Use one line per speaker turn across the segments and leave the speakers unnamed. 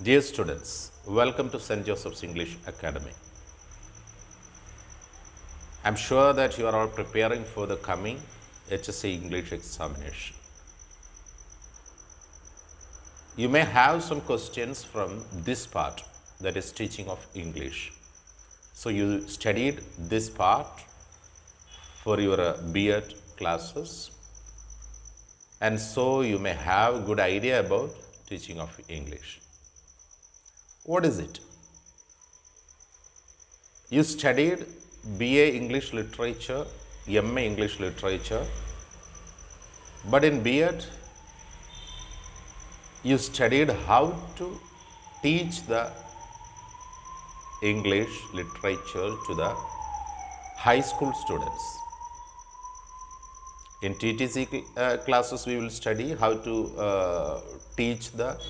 Dear students, welcome to St.Josephs English Academy. I'm sure that you are all preparing for the coming HSC English examination. You may have some questions from this part, that is teaching of English. So you studied this part for your B.Ed classes, and so you may have a good idea about teaching of English. What is it? You studied BA English Literature, MA English Literature, but in B.Ed, you studied how to teach the English literature to the high school students. In TTC classes, we will study how to teach the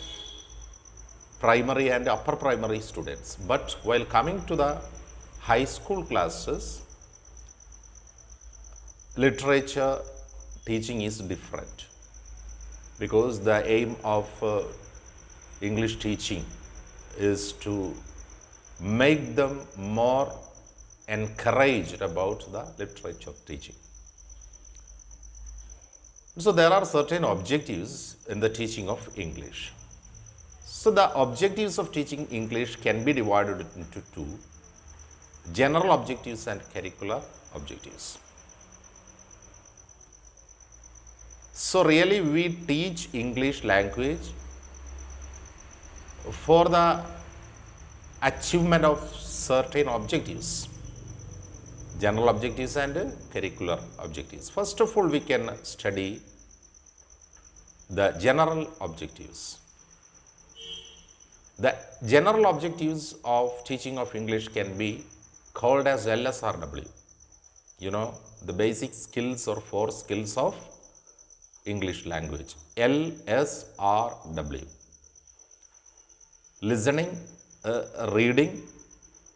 primary and upper primary students. But while coming to the high school classes, literature teaching is different, because the aim of English teaching is to make them more encouraged about the literature teaching. So there are certain objectives in the teaching of English. So the objectives of teaching English can be divided into two: general objectives and curricular objectives. So really we teach English language for the achievement of certain objectives, general objectives and curricular objectives. First of all, we can study the general objectives. The general objectives of teaching of English can be called as LSRW. You know, the basic skills or 4 skills of English language. LSRW. Listening, reading,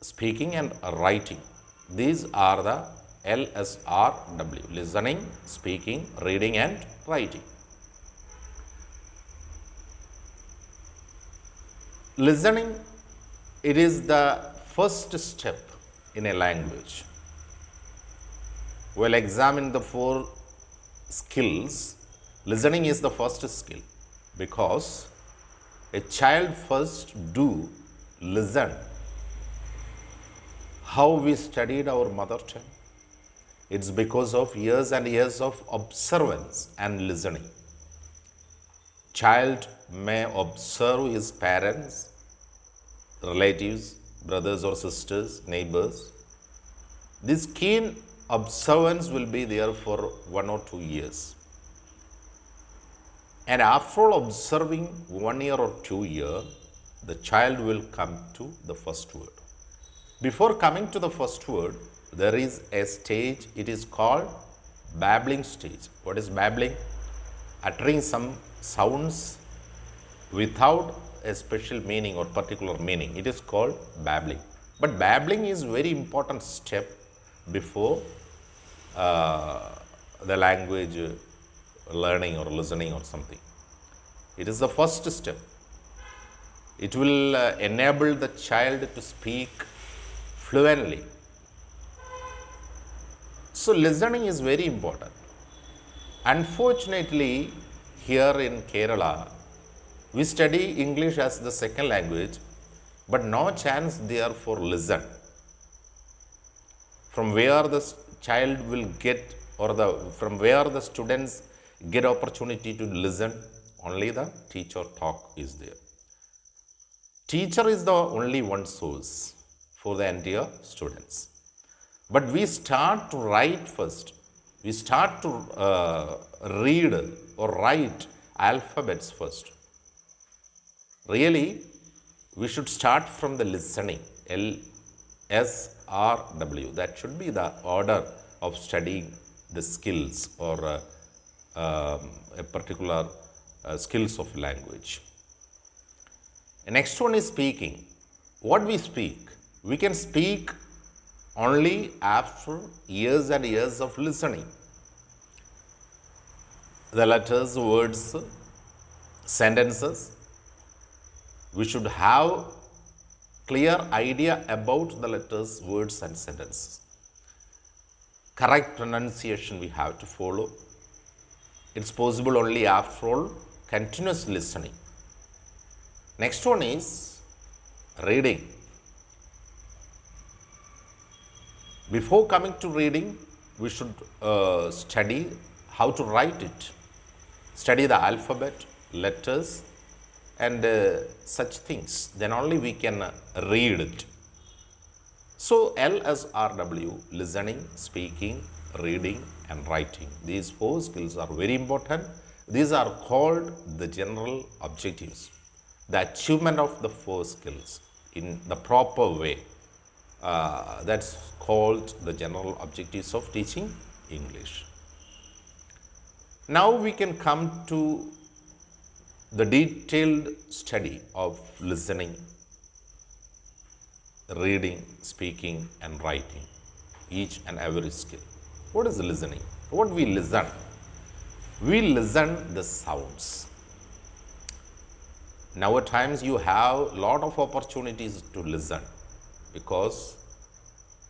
speaking and writing. These are the LSRW. Listening, speaking, reading and writing. Listening, it is the first step in a language. While examining the 4 skills, listening is the first skill, because a child first do listen. How we studied our mother tongue? It's because of years and years of observance and listening. Child may observe his parents, relatives, brothers or sisters, neighbors. This keen observance will be there for 1 or 2 years. And after observing 1 year or 2 years, the child will come to the first word. Before coming to the first word, there is a stage, it is called babbling stage. What is babbling? Uttering some sounds without a special meaning or particular meaning. It is called babbling. But babbling is very important step before the language learning or listening or something. It is the first step. It will enable the child to speak fluently. So listening is very important. Unfortunately, here in Kerala, we study English as the second language, but no chance there for listen. From where the child will get, or from where the students get opportunity to listen, only the teacher talk is there. Teacher is the only one source for the entire students. But we start to write first. We start to read or write alphabets first. Really, we should start from the listening, LSRW. That should be the order of studying the skills or a particular skills of language. The next one is speaking. What we speak? We can speak only after years and years of listening. The letters, words, sentences, We should have clear idea about the letters, words and sentences. Correct pronunciation we have to follow. It's possible only after all continuous listening. Next one is reading. Before coming to reading, we should study how to write it. Study the alphabet, letters and such things. Then only we can read it. So LSRW, listening, speaking, reading and writing. These 4 skills are very important. These are called the general objectives. The achievement of the 4 skills in the proper way. That's called the general objectives of teaching English. Now we can come to the detailed study of listening, reading, speaking and writing, each and every skill. What is listening? What we listen? We listen the sounds. Now at times you have lot of opportunities to listen because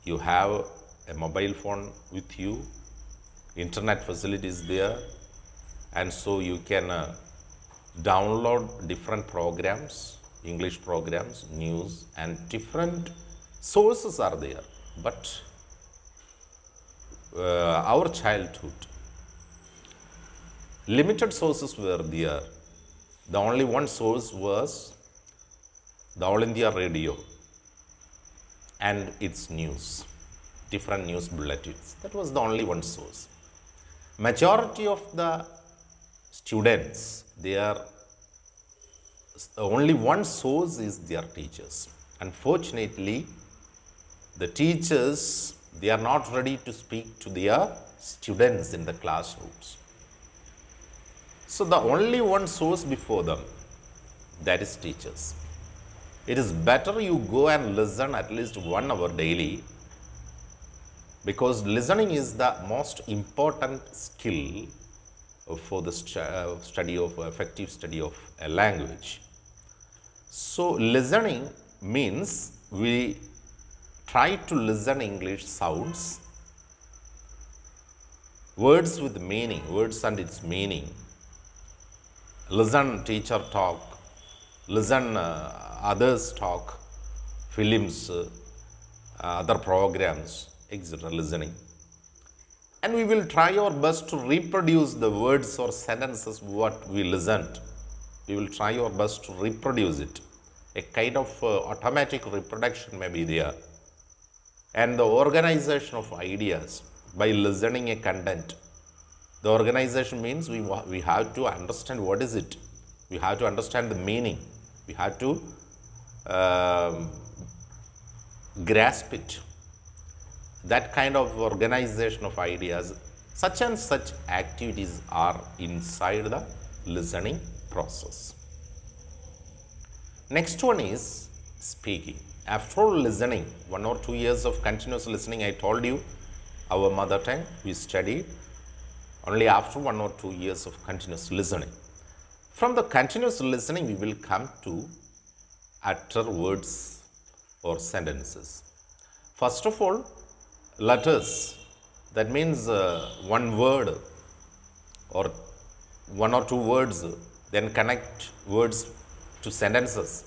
you have a mobile phone with you, internet facilities there, and so you can download different programs, English programs, news and different sources are there. But our childhood, limited sources were there. The only one source was the All India Radio and its news, different news bulletins. That was the only one source. Majority of the students, only one source is their teachers. Unfortunately, the teachers, they are not ready to speak to their students in the classrooms. So the only one source before them, that is teachers. It is better you go and listen at least 1 hour daily, because listening is the most important skill for the effective study of a language. So listening means we try to listen English sounds, words with meaning, words and its meaning. Listen teacher talk, listen others talk, films, other programs, etc. listening. And we will try our best to reproduce the words or sentences what we listened. We will try our best to reproduce it. A kind of automatic reproduction may be there. And the organization of ideas by listening a content. The organization means we have to understand what is it. We have to understand the meaning. We have to grasp it. That kind of organization of ideas, such and such activities are inside the listening process. Next one is speaking. After all listening, 1 or 2 years of continuous listening, I told you, our mother tongue, we studied only after 1 or 2 years of continuous listening. From the continuous listening, we will come to utter words or sentences. First of all, letters. That means one word or 1 or 2 words, then connect words to sentences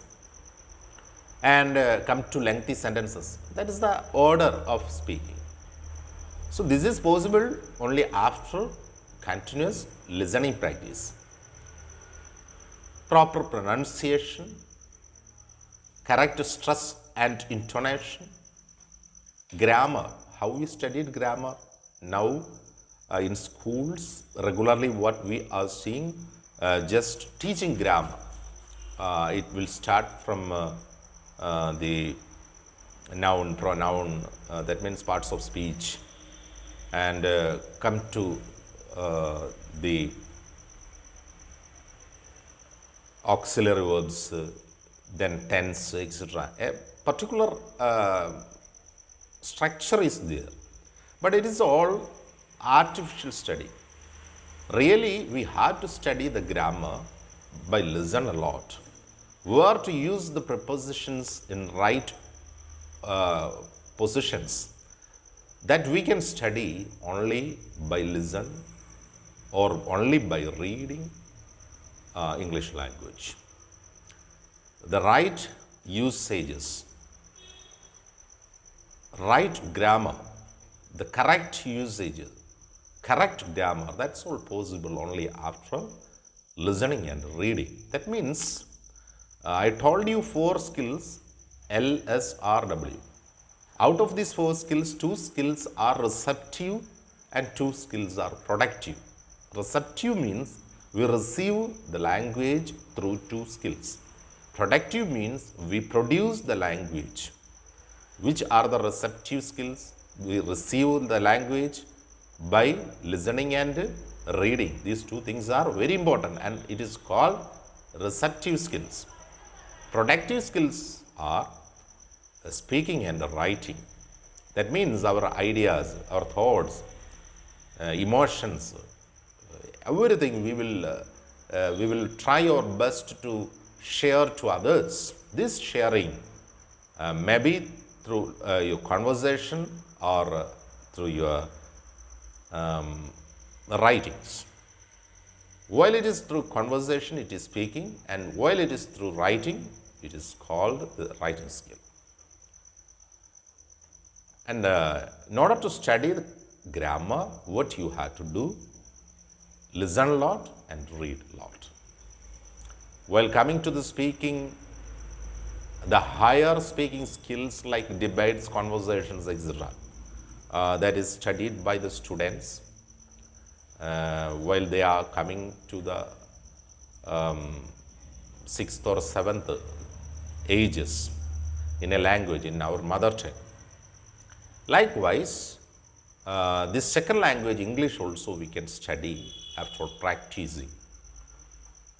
and come to lengthy sentences. That is the order of speaking. So this is possible only after continuous listening practice. Proper pronunciation, correct stress and intonation, grammar. How we studied grammar? Now in schools, regularly what we are seeing, just teaching grammar. It will start from the noun, pronoun, that means parts of speech, and come to the auxiliary verbs, then tense, etc. A particular structure is there, but it is all artificial study. Really, we have to study the grammar by listen a lot. We are to use the prepositions in right positions that we can study only by listen or only by reading English language. The right usages, right grammar, the correct usages, correct grammar, that's all possible only after listening and reading. That means I told you 4 skills, LSRW. Out of these 4 skills, 2 skills are receptive and 2 skills are productive. Receptive means we receive the language through 2 skills. Productive means we produce the language. Which are the receptive skills? We receive the language by listening and reading. These 2 things are very important and it is called receptive skills. Productive skills are speaking and writing. That means our ideas, our thoughts, emotions, everything we will try our best to share to others. This sharing maybe through your conversation or through your writings. While it is through conversation, it is speaking, and while it is through writing, it is called the writing skill. And in order to study the grammar, what you have to do, listen a lot and read a lot. While coming to the speaking, the higher speaking skills like debates, conversations, etc., that is studied by the students while they are coming to the 6th or 7th ages in a language, in our mother tongue. Likewise, this second language, English, also we can study after practicing.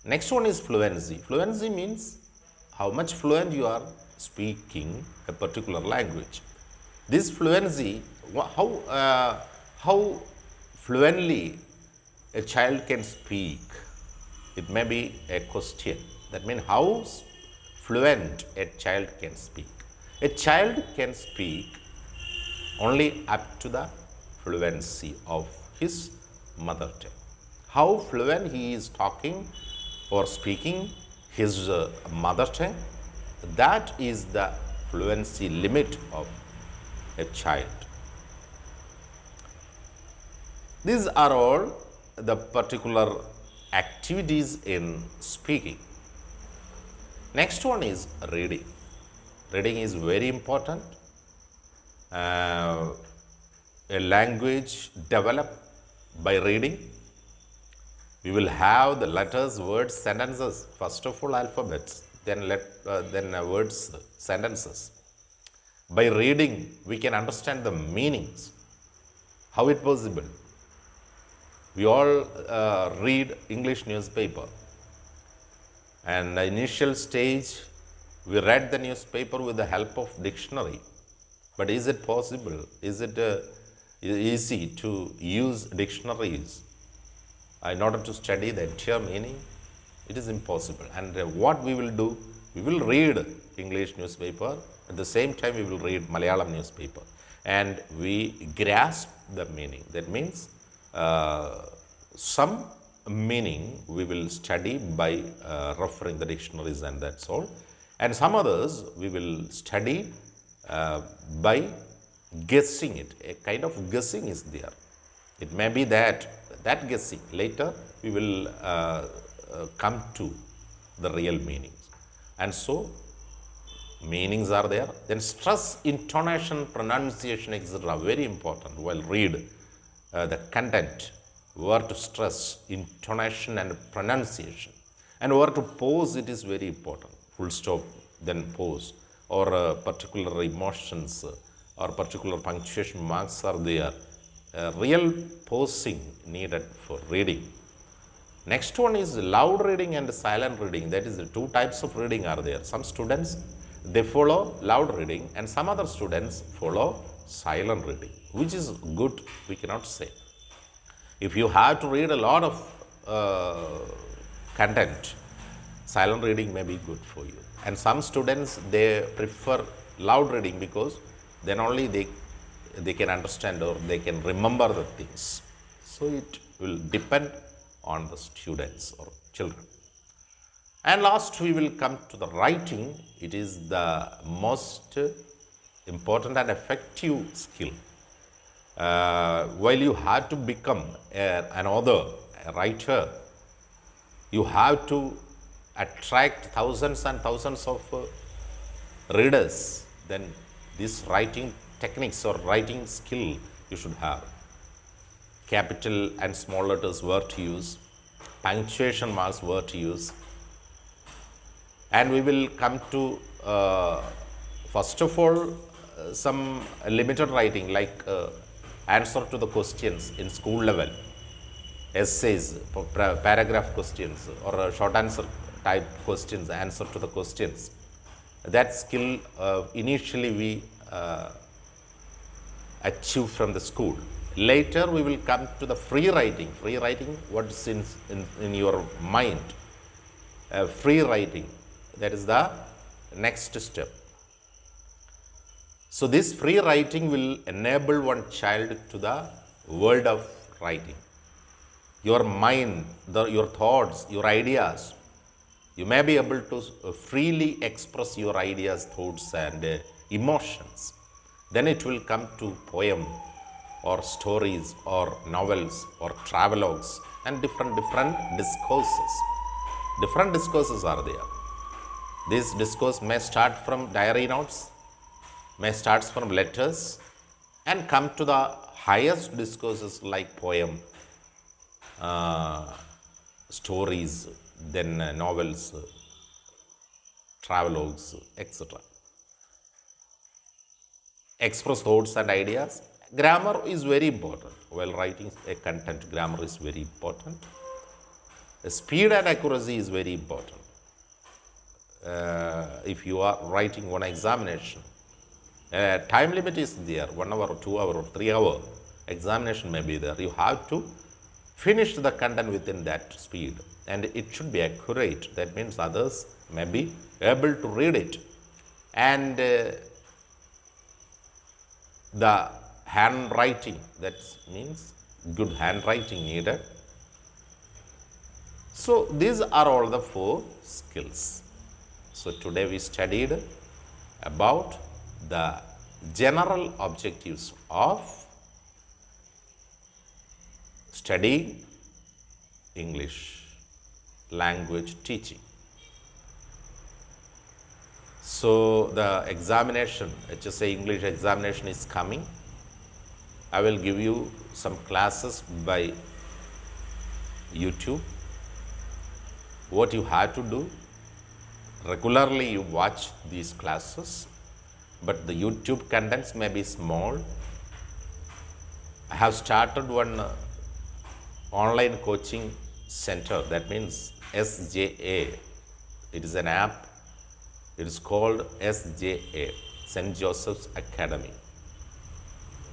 Next one is fluency. Fluency means how much fluent you are speaking a particular language. This fluency, how fluently a child can speak, it may be a question. That means how fluent a child can speak. A child can speak only up to the fluency of his mother tongue. How fluent he is talking or speaking his mother tongue, that is the fluency limit of a child. These are all the particular activities in speaking. Next one is reading. Reading is very important. A language developed by reading. We will have the letters, words, sentences. First of all, alphabets, then words, sentences. By reading, we can understand the meanings. How it possible? We all read English newspaper. And the initial stage, we read the newspaper with the help of dictionary. But is it possible? Is it easy to use dictionaries in order to study the entire meaning? It is impossible. And what we will do? We will read English newspaper. At the same time, we will read Malayalam newspaper. And we grasp the meaning. That means some meaning we will study by referring the dictionaries, and that's all. And some others we will study by guessing it. A kind of guessing is there. It may be that guessing. Later we will come to the real meanings. And so meanings are there. Then stress, intonation, pronunciation, etc. very important. While read the content, where to stress intonation and pronunciation, and where to pause, it is very important. Full stop, then pause, or particular emotions or particular punctuation marks are there. Real pausing needed for reading. Next one is loud reading and silent reading. That is, the 2 types of reading are there. Some students, they follow loud reading, and some other students follow silent reading. Which is good, we cannot say. If you have to read a lot of content, silent reading may be good for you. And some students, they prefer loud reading because then only they can understand or they can remember the things. So it will depend on the students or children. And last, we will come to the writing. It is the most important and effective skill. While you have to become an author, a writer, you have to attract thousands and thousands of readers. Then these writing techniques or writing skill you should have. Capital and small letters were to use, punctuation marks were to use. And we will come to, first of all, some limited writing like answer to the questions in school level, essays, paragraph questions or short answer type questions, answer to the questions. That skill initially we achieve from the school. Later we will come to the free writing. Free writing, what's in your mind. Free writing, that is the next step. So this free writing will enable one child to the world of writing. Your mind, your thoughts, your ideas, you may be able to freely express your ideas, thoughts and emotions. Then it will come to poem or stories or novels or travelogues and different discourses. Different discourses are there. This discourse may start from diary notes, may start from letters and come to the highest discourses like poem, stories, then novels, travelogues, etc. Express thoughts and ideas. Grammar is very important. While writing a content, grammar is very important. Speed and accuracy is very important. If you are writing one examination, time limit is there, 1 hour, 2 hour, or 3 hour examination may be there. You have to finish the content within that speed and it should be accurate. That means others may be able to read it. And the handwriting, that means good handwriting needed. So these are all the 4 skills. So today we studied about the general objectives of studying English language teaching. So the examination, HSA English examination is coming. I will give you some classes by YouTube. What you have to do, regularly you watch these classes, but the YouTube contents may be small. I have started one online coaching center, that means SJA. It is an app. It is called SJA, St.Josephs Academy.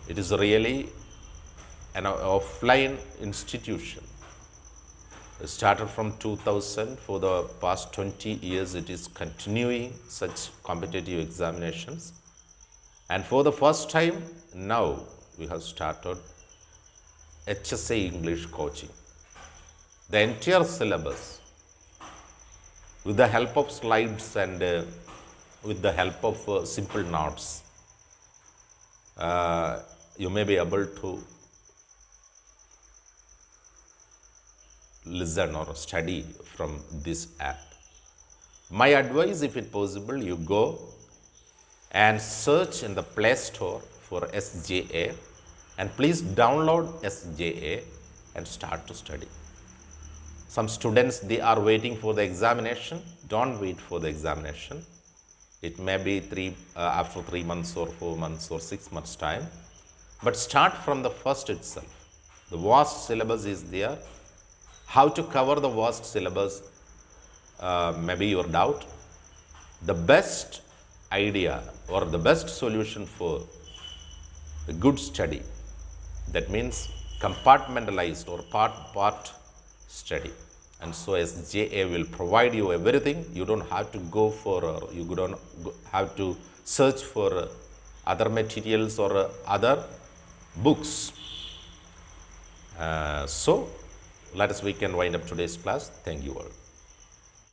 It is really an offline institution. It started from 2000. For the past 20 years, it is continuing such competitive examinations. And for the first time, now we have started HSA English coaching. The entire syllabus, with the help of slides and with the help of simple notes, you may be able to listen or study from this app. My advice, if it possible, you go and search in the Play Store for SJA and please download SJA and start to study. Some students, they are waiting for the examination. Don't wait for the examination. It may be after 3 months or 4 months or 6 months time. But start from the first itself. The vast syllabus is there. How to cover the vast syllabus may be your doubt. The best idea or the best solution for a good study, that means compartmentalized or part study. And so SJA will provide you everything. You don't have to go for, you don't have to search for other materials or other books. So let us, we can wind up today's class. Thank you all.